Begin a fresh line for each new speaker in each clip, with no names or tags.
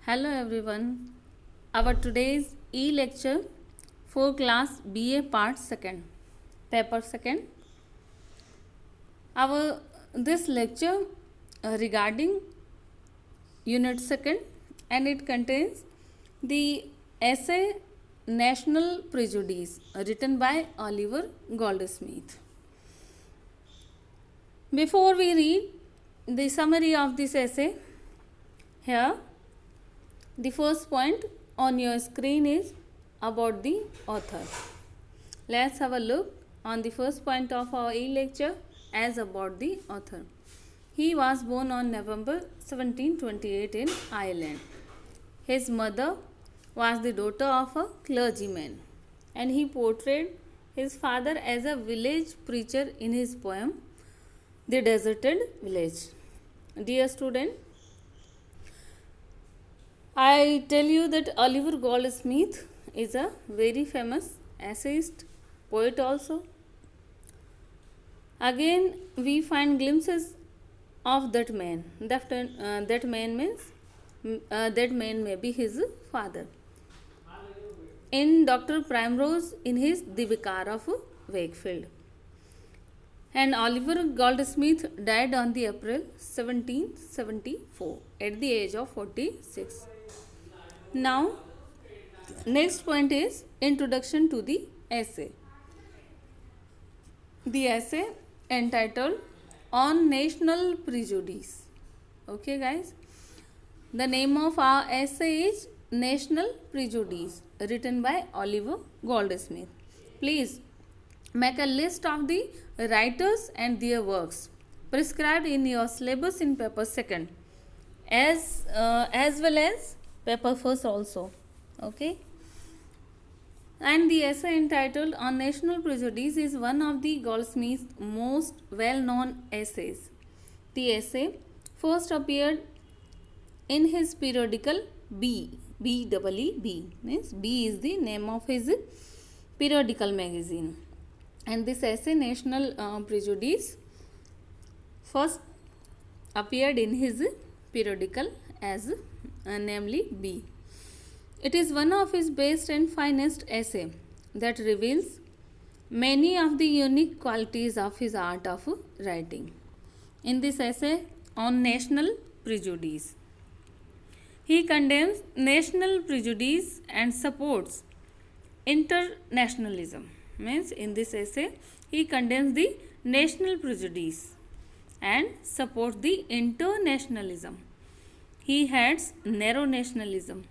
Hello everyone. Our today's e-lecture for class BA part 2nd, paper 2nd. Our this lecture regarding unit 2nd, and it contains the essay National Prejudice written by Oliver Goldsmith. Before we read the summary of this essay, here the first point on your screen is about the author. Let's have a look on the first point of our e-lecture as about the author. He was born on November 1728 in Ireland. His mother was the daughter of a clergyman, and he portrayed his father as a village preacher in his poem The Deserted Village. Dear student, I tell you that Oliver Goldsmith is a very famous essayist, poet also. Again, we find glimpses of that man. That man may be his father. In Dr. Primrose in his The Vicar of Wakefield. And Oliver Goldsmith died on the April 1774 at the age of 46. Now, next point is introduction to the essay. The essay entitled On National Prejudice. Okay, guys. The name of our essay is National Prejudice, written by Oliver Goldsmith. Please make a list of the writers and their works prescribed in your syllabus in paper 2nd, as well as paper 1st also. Okay. And the essay entitled On National Prejudice is one of the Goldsmith's most well-known essays. The essay first appeared in his periodical B. Means B is the name of his periodical magazine. And this essay, National Prejudice, first appeared in his periodical as namely B. It is one of his best and finest essay that reveals many of the unique qualities of his art of writing. In this essay on national prejudice, he condemns national prejudice and supports internationalism. Means in this essay he condemns the national prejudice and supports the internationalism. He hates narrow nationalism.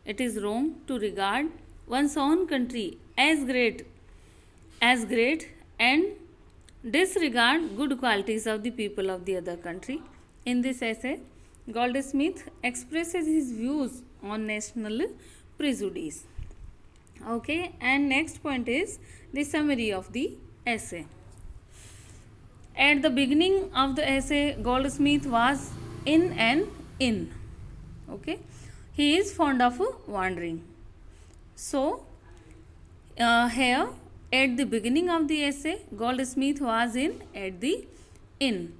It is wrong to regard one's own country as great and disregard good qualities of the people of the other country. In this essay, Goldsmith expresses his views on national prejudice. Okay, and next point is the summary of the essay. At the beginning of the essay, Goldsmith was in an inn. Okay, he is fond of wandering. So, here at the beginning of the essay, Goldsmith was at the inn.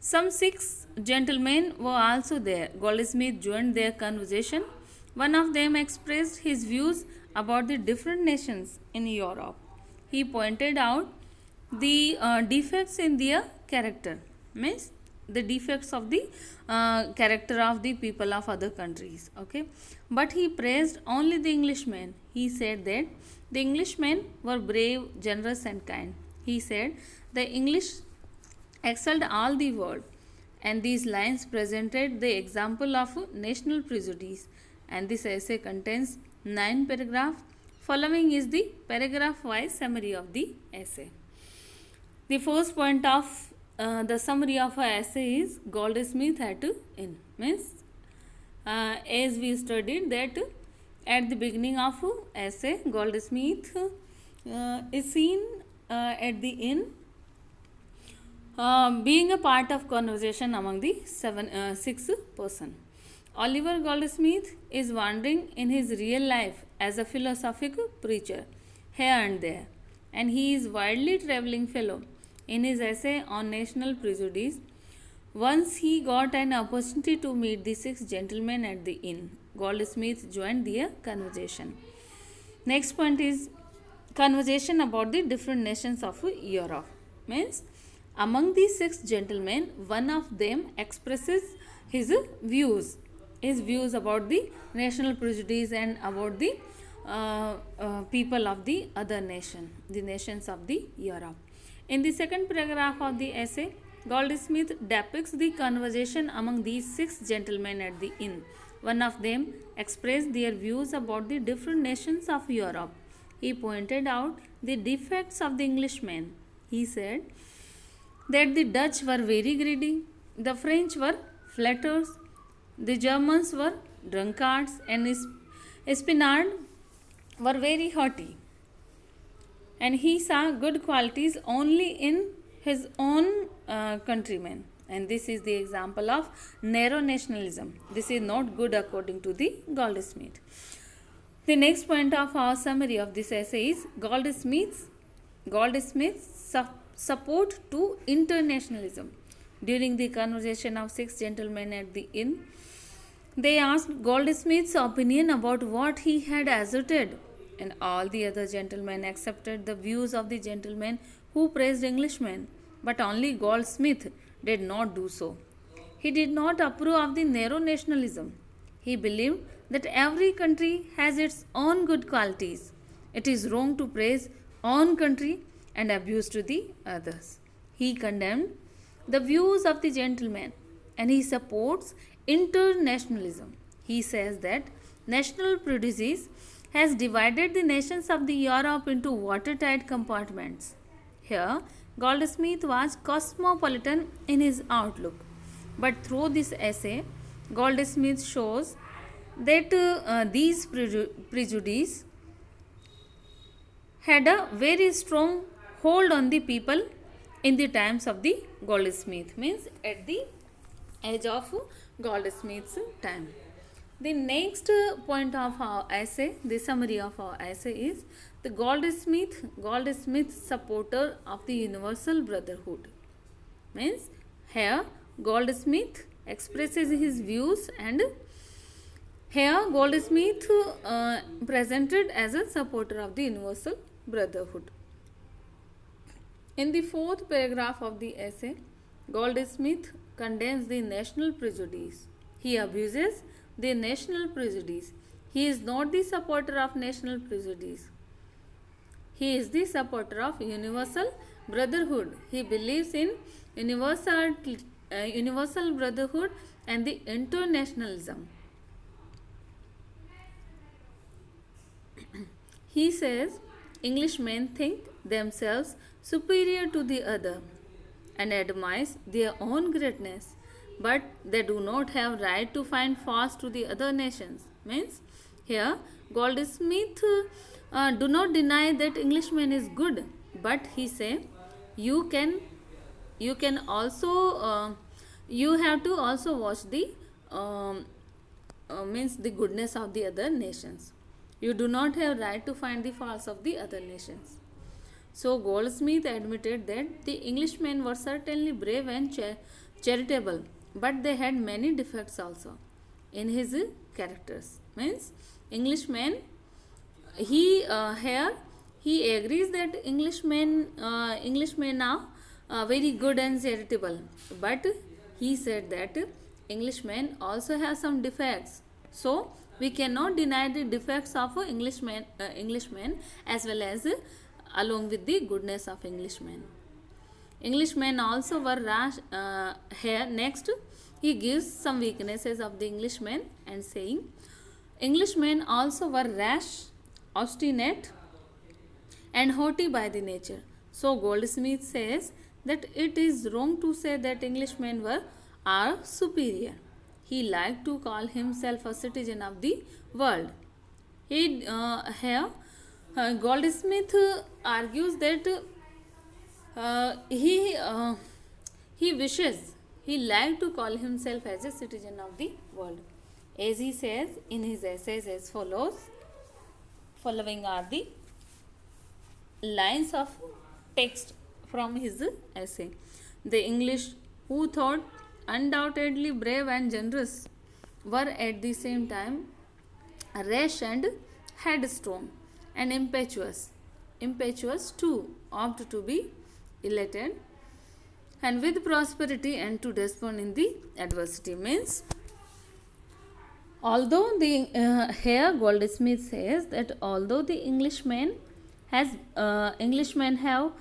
Some 6 gentlemen were also there. Goldsmith joined their conversation. One of them expressed his views about the different nations in Europe. He pointed out the defects in their character, means the defects of the character of the people of other countries. Okay, but he praised only the Englishmen. He said that the Englishmen were brave, generous and kind. He said the English excelled all the world, and these lines presented the example of national prejudice. And this essay contains 9 paragraphs. Following is the paragraph wise summary of the essay. The first point of the summary of our essay is Goldsmith at inn. Means as we studied that at the beginning of essay, Goldsmith is seen at the inn being a part of conversation among the 6 person. Oliver Goldsmith is wandering in his real life as a philosophical preacher here and there, and he is widely traveling fellow. In his essay on national prejudice, once he got an opportunity to meet the 6 gentlemen at the inn. Goldsmith joined their conversation. Next point is conversation about the different nations of Europe. Means among these six gentlemen, one of them expresses his views about the national prejudice and about the people of the other nation, the nations of the Europe. In the second paragraph of the essay, Goldsmith depicts the conversation among these six gentlemen at the inn. One of them expressed their views about the different nations of Europe. He pointed out the defects of the Englishmen. He said that the Dutch were very greedy, the French were flatterers, the Germans were drunkards, and Spaniards were very haughty. And he saw good qualities only in his own countrymen. And this is the example of narrow nationalism. This is not good according to the Goldsmith. The next point of our summary of this essay is Goldsmith's support to internationalism. During the conversation of six gentlemen at the inn, they asked Goldsmith's opinion about what he had asserted, and all the other gentlemen accepted the views of the gentleman who praised Englishmen, but only Goldsmith did not do so. He did not approve of the narrow nationalism. He believed that every country has its own good qualities. It is wrong to praise one country and abuse to the others. He condemned the views of the gentleman and he supports internationalism. He says that national prejudice has divided the nations of the Europe into watertight compartments. Here, Goldsmith was cosmopolitan in his outlook, but through this essay, Goldsmith shows that these prejudices had a very strong hold on the people in the times of the Goldsmith, means at the age of Goldsmith's time. The next point of our essay, the summary of our essay is the Goldsmith supporter of the universal brotherhood. Means here Goldsmith expresses his views, and here Goldsmith presented as a supporter of the universal brotherhood. In the fourth paragraph of the essay, Goldsmith condemns the national prejudice. He abuses the national prejudice. He is not the supporter of national prejudice. He is the supporter of universal brotherhood. He believes in universal brotherhood and the internationalism. He says Englishmen think themselves superior to the other and admires their own greatness, but they do not have right to find faults to the other nations. Means here Goldsmith do not deny that Englishman is good, but he say you can also you have to also watch the means the goodness of the other nations. You do not have right to find the faults of the other nations. So Goldsmith admitted that the Englishmen were certainly brave and charitable, but they had many defects also in his characters. Means Englishman, he agrees that Englishmen are very good and charitable, but he said that Englishmen also have some defects. So we cannot deny the defects of Englishmen as well as along with the goodness of Englishmen. Englishmen also were rash. Here next he gives some weaknesses of the Englishmen and saying Englishmen also were rash, obstinate and haughty by the nature. So Goldsmith says that it is wrong to say that Englishmen are superior. He liked to call himself a citizen of the world. Here Goldsmith argues that he liked to call himself as a citizen of the world. As he says in his essays as follows, following are the lines of text from his essay. The English, who thought undoubtedly brave and generous, were at the same time rash and headstrong, and impetuous. Impetuous too, opt to be elated, and with prosperity and to despond in the adversity. Means, although the here Goldsmith says that although the Englishmen have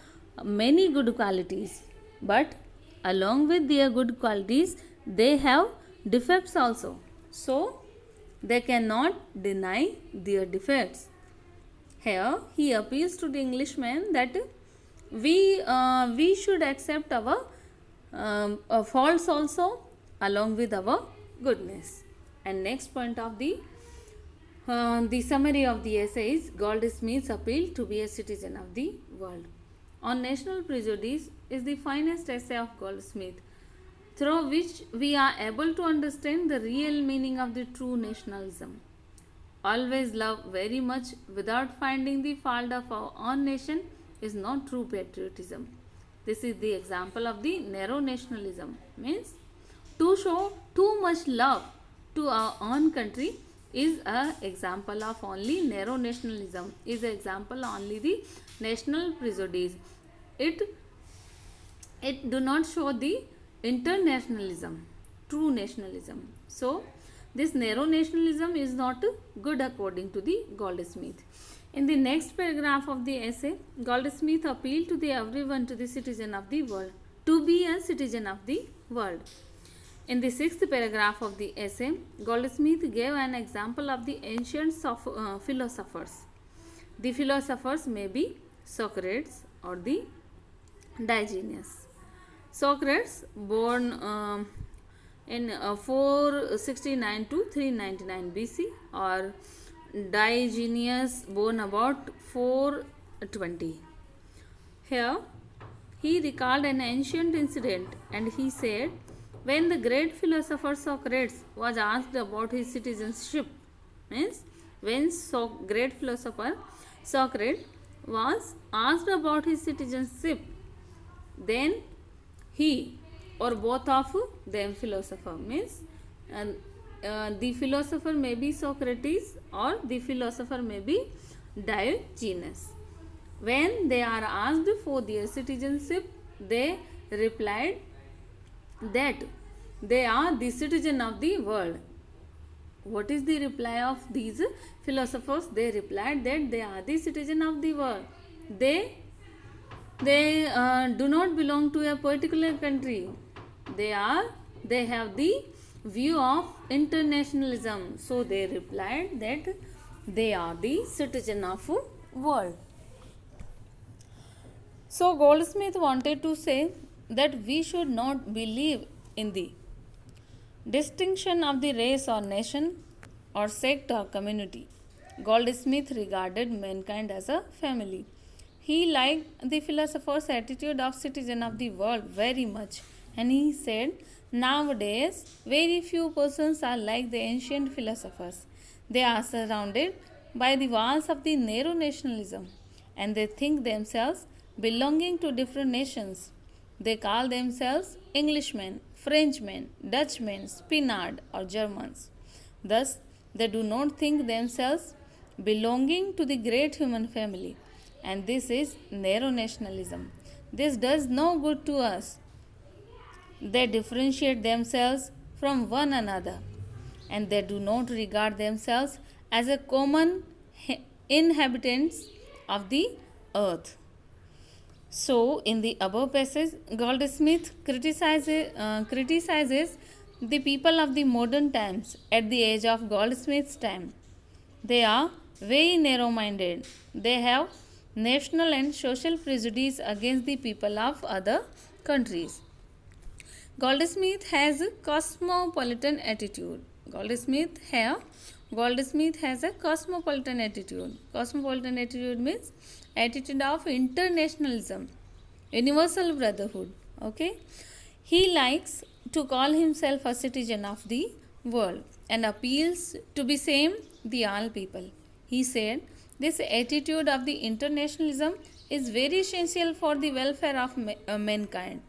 many good qualities, but along with their good qualities they have defects also. So they cannot deny their defects. Here he appeals to the Englishmen that we should accept our faults also along with our goodness. And next point of the summary of the essay is Goldsmith's appeal to be a citizen of the world. On national prejudice is the finest essay of Goldsmith, through which we are able to understand the real meaning of the true nationalism. Always love very much without finding the fault of our own nation is not true patriotism. This is the example of the narrow nationalism. Means, to show too much love to our own country is an example of only narrow nationalism, is an example only the national prejudice. It do not show the internationalism, true nationalism. So this narrow nationalism is not good according to the Goldsmith. In the next paragraph of the essay, Goldsmith appealed to the everyone, to the citizen of the world, to be a citizen of the world. In the sixth paragraph of the essay, Goldsmith gave an example of the ancient philosophers. The philosophers may be Socrates or the Diogenes. Socrates, born in 469 to 399 BC, or Diogenes, born about 420. Here, he recalled an ancient incident and he said, when the great philosopher Socrates was asked about his citizenship, means when great philosopher Socrates was asked about his citizenship, then he or both of them philosopher, means the philosopher may be Socrates or the philosopher may be Diogenes. When they are asked for their citizenship, they replied that they are the citizen of the world. What is the reply of these philosophers? They replied that they are the citizen of the world. They do not belong to a particular country. They have the view of internationalism. So they replied that they are the citizen of world. So Goldsmith wanted to say that we should not believe in the distinction of the race or nation or sect or community. Goldsmith regarded mankind as a family. He liked the philosopher's attitude of citizen of the world very much, and he said, nowadays very few persons are like the ancient philosophers. They are surrounded by the walls of the narrow nationalism, and they think themselves belonging to different nations. They call themselves Englishmen, Frenchmen, Dutchmen, Spaniards, or Germans. Thus, they do not think themselves belonging to the great human family, and this is narrow nationalism. This does no good to us. They differentiate themselves from one another, and they do not regard themselves as a common inhabitants of the earth. So, in the above passage, Goldsmith criticizes the people of the modern times at the age of Goldsmith's time. They are very narrow-minded. They have national and social prejudice against the people of other countries. Goldsmith has a cosmopolitan attitude. Goldsmith has a cosmopolitan attitude. Cosmopolitan attitude means attitude of internationalism, universal brotherhood. Okay, he likes to call himself a citizen of the world and appeals to be same the all people. He said this attitude of the internationalism is very essential for the welfare of mankind,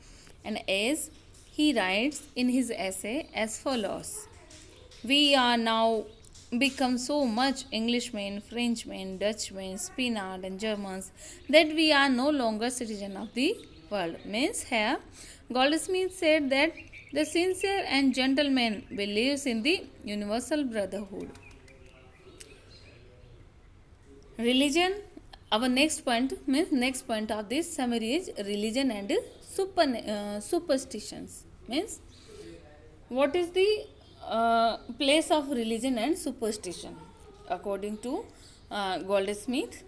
and as he writes in his essay as follows: we are now become so much Englishmen, Frenchmen, Dutchmen, Spaniards, and Germans that we are no longer citizens of the world. Means here, Goldsmith said that the sincere and gentleman believes in the universal brotherhood. Religion. Our next point of this summary is religion and superstitions. Means what is the place of religion and superstition according to Goldsmith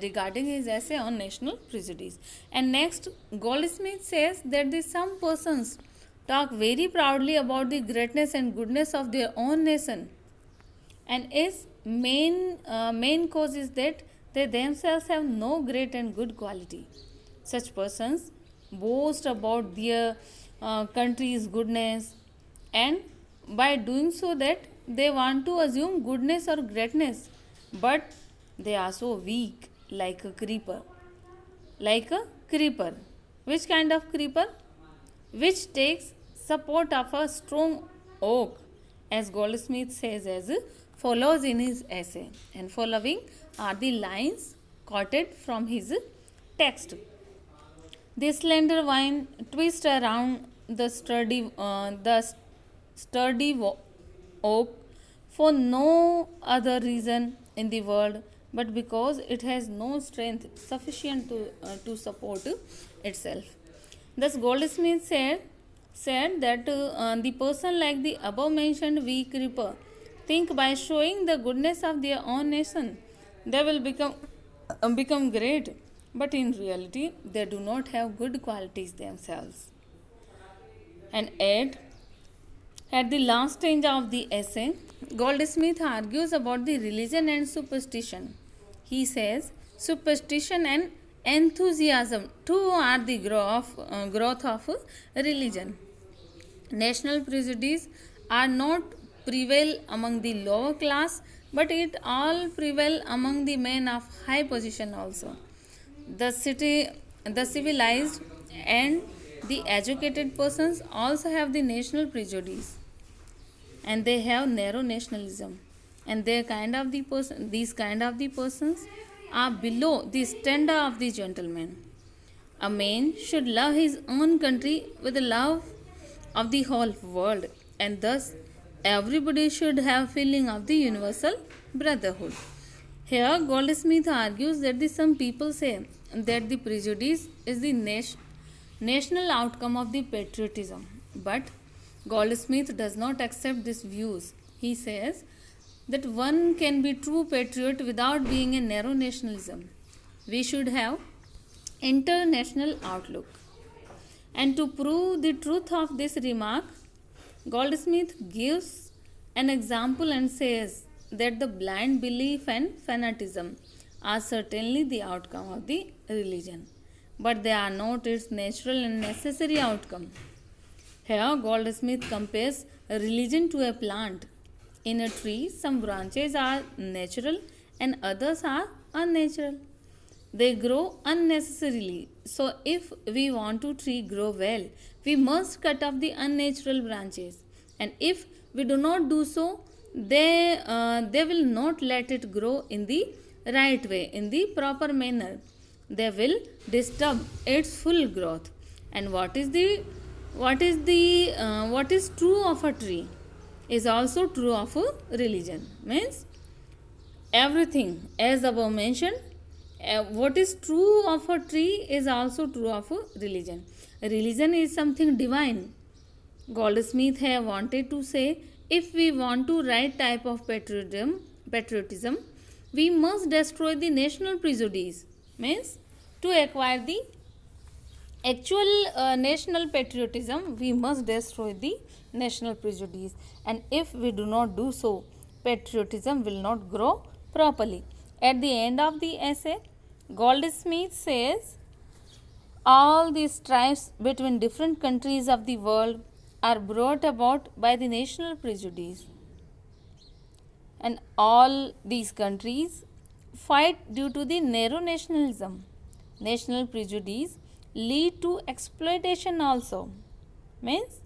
regarding his essay on national prejudice. And next, Goldsmith says that some persons talk very proudly about the greatness and goodness of their own nation, and its main cause is that they themselves have no great and good quality. Such persons boast about their country's goodness, and by doing so that they want to assume goodness or greatness, but they are so weak, like a creeper. Like a creeper. Which kind of creeper? Which takes support of a strong oak, as Goldsmith says as follows in his essay. And following are the lines quoted from his text. The slender vine twists around the sturdy oak for no other reason in the world but because it has no strength sufficient to support itself. Thus, Goldsmith said that the person like the above mentioned weak creeper think by showing the goodness of their own nation they will become great, but in reality they do not have good qualities themselves. And at the last stage of the essay, Goldsmith argues about the religion and superstition. He says superstition and enthusiasm too are the growth of religion. National prejudice are not prevail among the lower class, but it all prevail among the men of high position also. The civilized and the educated persons also have the national prejudice, and they have narrow nationalism, and these kind of the persons are below the standard of the gentleman. A man should love his own country with the love of the whole world, and thus everybody should have feeling of the universal brotherhood. Here Goldsmith argues that some people say that the prejudice is the national outcome of the patriotism, but Goldsmith does not accept these views. He says that one can be true patriot without being a narrow nationalism. We should have international outlook. And to prove the truth of this remark, Goldsmith gives an example and says that the blind belief and fanaticism are certainly the outcome of the religion, but they are not its natural and necessary outcome. Here, Goldsmith compares religion to a plant. In a tree, some branches are natural and others are unnatural. They grow unnecessarily. So, if we want to tree grow well, we must cut off the unnatural branches. And if we do not do so, they will not let it grow in the right way, in the proper manner. They will disturb its full growth. And what is true of a tree is also true of a religion. Means everything as above mentioned, what is true of a tree is also true of a religion. Religion is something divine. Goldsmith have wanted to say, if we want to right type of patriotism, we must destroy the national prejudice. Means to acquire the actual national patriotism, we must destroy the national prejudice, and if we do not do so, patriotism will not grow properly. At the end of the essay, Goldsmith says all these strifes between different countries of the world are brought about by the national prejudice, and all these countries fight due to the narrow nationalism. National prejudice lead to exploitation also. Means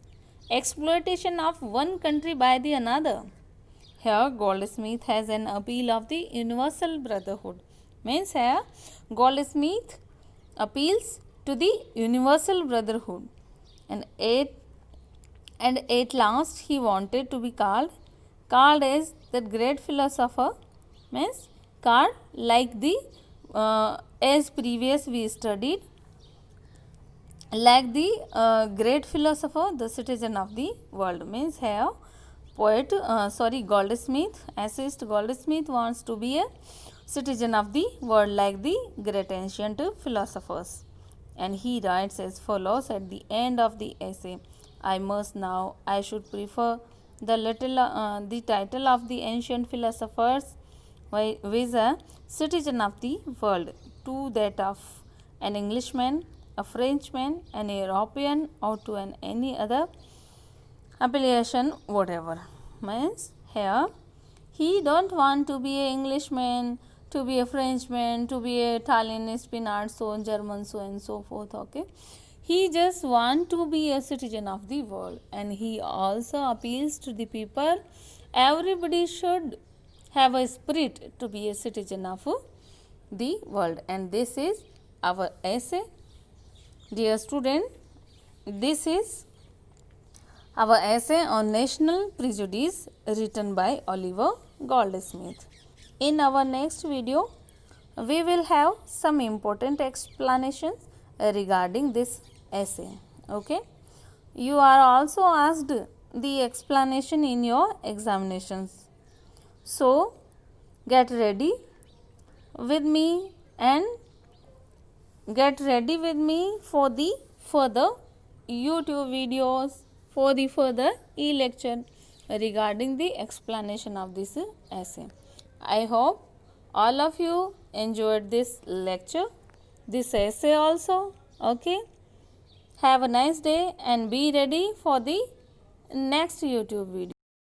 exploitation of one country by the another. Here Goldsmith has an appeal of the universal brotherhood. Means here Goldsmith appeals to the universal brotherhood, and at last he wanted to be called as that great philosopher. Means called like the as previous we studied, like the great philosopher, the citizen of the world. Means here Goldsmith, essayist Goldsmith wants to be a citizen of the world like the great ancient philosophers. And he writes as follows at the end of the essay: I should prefer the title of the ancient philosophers with a citizen of the world to that of an Englishman, a Frenchman, an European, or to any other appellation whatever. Means here he don't want to be an Englishman, to be a Frenchman, to be a Italian, Spanish, so German, so and so forth. Okay, he just want to be a citizen of the world, and he also appeals to the people. Everybody should have a spirit to be a citizen of the world. And this is our essay, dear student. This is our essay on national prejudice written by Oliver Goldsmith. In our next video, we will have some important explanations regarding this essay. Okay, you are also asked the explanation in your examinations. So, get ready with me and get ready with me for the further YouTube videos, for the further e-lecture regarding the explanation of this essay. I hope all of you enjoyed this lecture, this essay also. Okay, have a nice day and be ready for the next YouTube video.